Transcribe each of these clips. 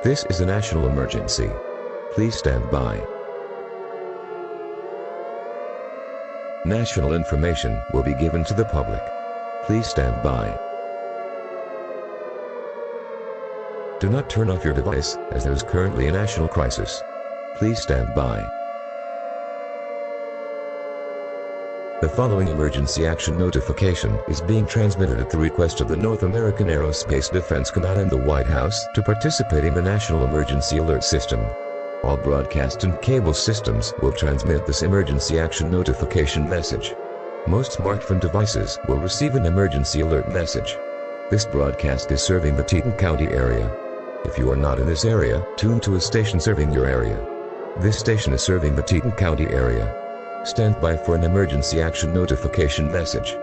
This is a national emergency. Please stand by. National information will be given to the public. Please stand by. Do not turn off your device, as there is currently a national crisis. Please stand by. The following emergency action notification is being transmitted at the request of the North American Aerospace Defense Command and the White House to participate in the National Emergency Alert System. All broadcast and cable systems will transmit this emergency action notification message. Most smartphone devices will receive an emergency alert message. This broadcast is serving the Teton County area. If you are not in this area, tune to a station serving your area. This station is serving the Teton County area. Stand by for an emergency action notification message.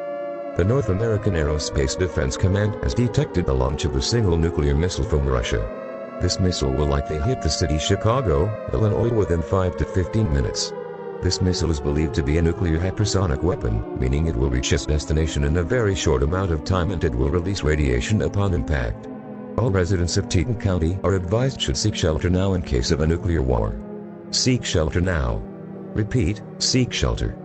The North American Aerospace Defense Command has detected the launch of a single nuclear missile from Russia. This missile will likely hit the city Chicago, Illinois within 5 to 15 minutes. This missile is believed to be a nuclear hypersonic weapon, meaning it will reach its destination in a very short amount of time and it will release radiation upon impact. All residents of Teton County are advised should seek shelter now in case of a nuclear war. Seek shelter now. Repeat, seek shelter.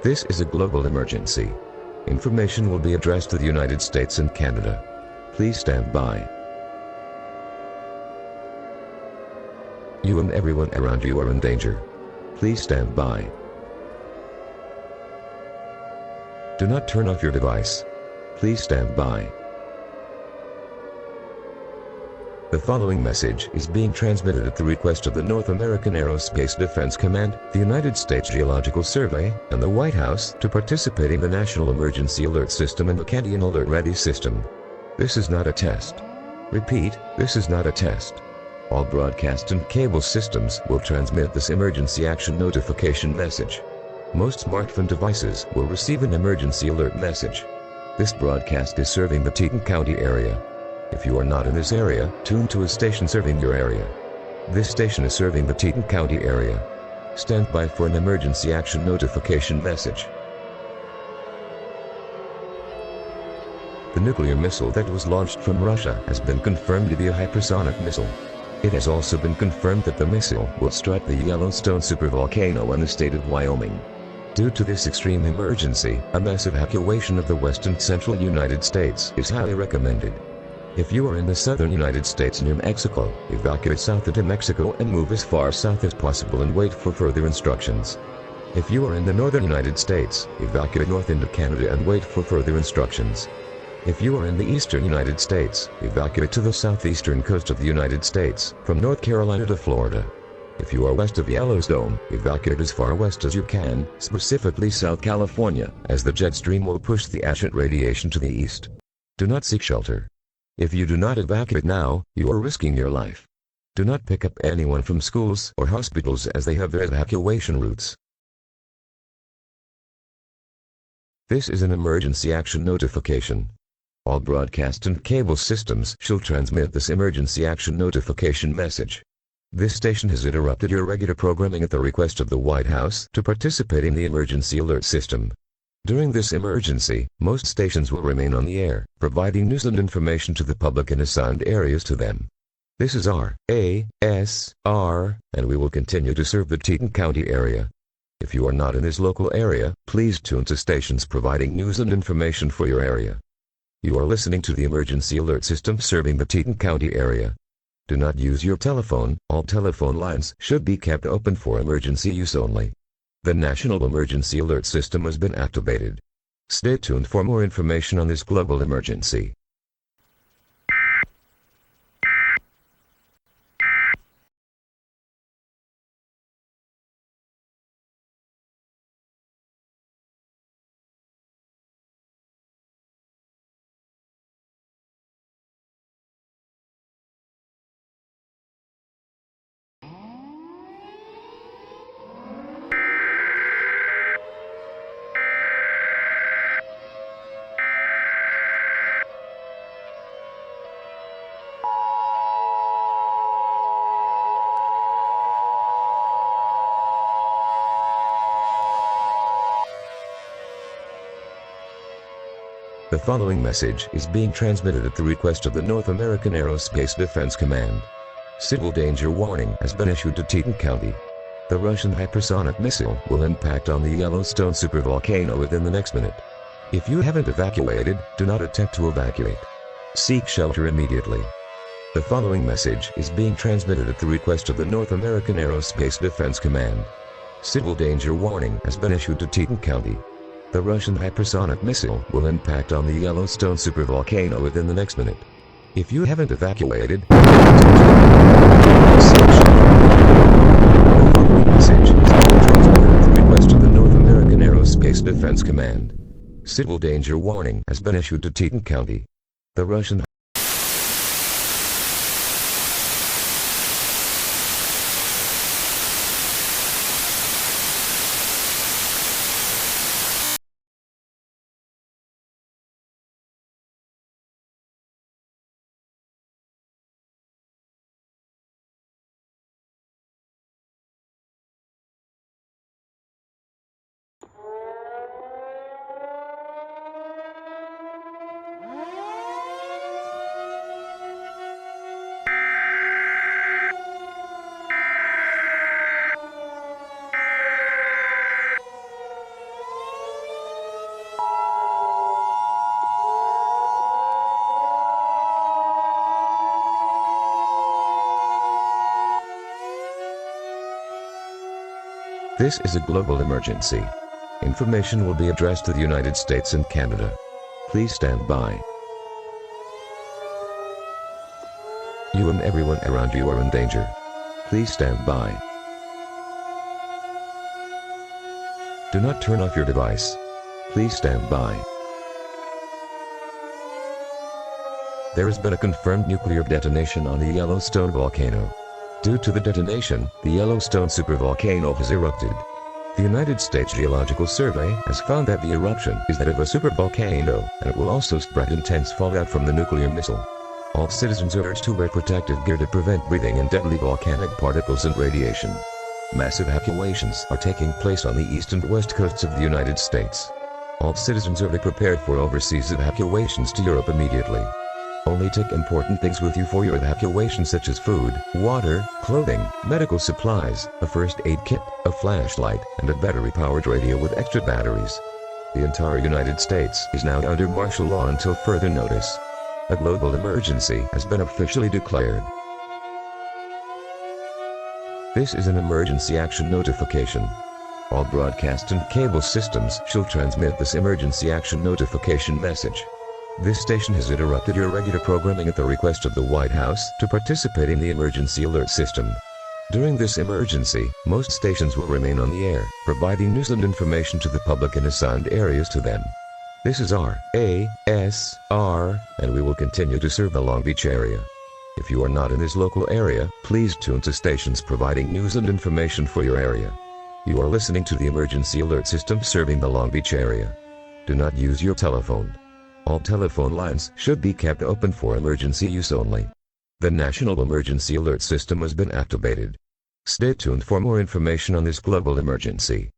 This is a global emergency. Information will be addressed to the United States and Canada. Please stand by. You and everyone around you are in danger. Please stand by. Do not turn off your device. Please stand by. The following message is being transmitted at the request of the North American Aerospace Defense Command, the United States Geological Survey, and the White House to participate in the National Emergency Alert System and the Canadian Alert Ready System. This is not a test. Repeat, this is not a test. All broadcast and cable systems will transmit this emergency action notification message. Most smartphone devices will receive an emergency alert message. This broadcast is serving the Teton County area. If you are not in this area, tune to a station serving your area. This station is serving the Teton County area. Stand by for an emergency action notification message. The nuclear missile that was launched from Russia has been confirmed to be a hypersonic missile. It has also been confirmed that the missile will strike the Yellowstone Supervolcano in the state of Wyoming. Due to this extreme emergency, a mass evacuation of the west and central United States is highly recommended. If you are in the southern United States near Mexico, evacuate south into Mexico and move as far south as possible and wait for further instructions. If you are in the northern United States, evacuate north into Canada and wait for further instructions. If you are in the eastern United States, evacuate to the southeastern coast of the United States, from North Carolina to Florida. If you are west of Yellowstone, evacuate as far west as you can, specifically South California, as the jet stream will push the ancient radiation to the east. Do not seek shelter. If you do not evacuate now, you are risking your life. Do not pick up anyone from schools or hospitals as they have their evacuation routes. This is an emergency action notification. All broadcast and cable systems shall transmit this emergency action notification message. This station has interrupted your regular programming at the request of the White House to participate in the emergency alert system. During this emergency, most stations will remain on the air, providing news and information to the public in assigned areas to them. This is our EAS, and we will continue to serve the Teton County area. If you are not in this local area, please tune to stations providing news and information for your area. You are listening to the emergency alert system serving the Teton County area. Do not use your telephone. All telephone lines should be kept open for emergency use only. The National Emergency Alert System has been activated. Stay tuned for more information on this global emergency. following message is being transmitted at the request of the North American Aerospace Defense Command. Civil danger warning has been issued to Teton County. The Russian hypersonic missile will impact on the Yellowstone supervolcano within the next minute. If you haven't evacuated, do not attempt to evacuate. Seek shelter immediately. The following message is being transmitted at the request of the North American Aerospace Defense Command. Civil danger warning has been issued to Teton County. The Russian hypersonic missile will impact on the Yellowstone supervolcano within the next minute. If you haven't evacuated, the following message is being transmitted at the request of the North American Aerospace Defense Command. Civil danger warning has been issued to Teton County. The Russian This is a global emergency. Information will be addressed to the United States and Canada. Please stand by. You and everyone around you are in danger. Please stand by. Do not turn off your device. Please stand by. There has been a confirmed nuclear detonation on the Yellowstone volcano. Due to the detonation, the Yellowstone supervolcano has erupted. The United States Geological Survey has found that the eruption is that of a supervolcano, and it will also spread intense fallout from the nuclear missile. All citizens are urged to wear protective gear to prevent breathing in deadly volcanic particles and radiation. Mass evacuations are taking place on the east and west coasts of the United States. All citizens are to be prepared for overseas evacuations to Europe immediately. Only take important things with you for your evacuation, such as food, water, clothing, medical supplies, a first aid kit, a flashlight, and a battery-powered radio with extra batteries. The entire United States is now under martial law until further notice. A global emergency has been officially declared. This is an emergency action notification. All broadcast and cable systems shall transmit this emergency action notification message. This station has interrupted your regular programming at the request of the White House to participate in the emergency alert system. During this emergency, most stations will remain on the air, providing news and information to the public in assigned areas to them. This is our EAS, and we will continue to serve the Long Beach area. If you are not in this local area, please tune to stations providing news and information for your area. You are listening to the emergency alert system serving the Long Beach area. Do not use your telephone. All telephone lines should be kept open for emergency use only. The National Emergency Alert System has been activated. Stay tuned for more information on this global emergency.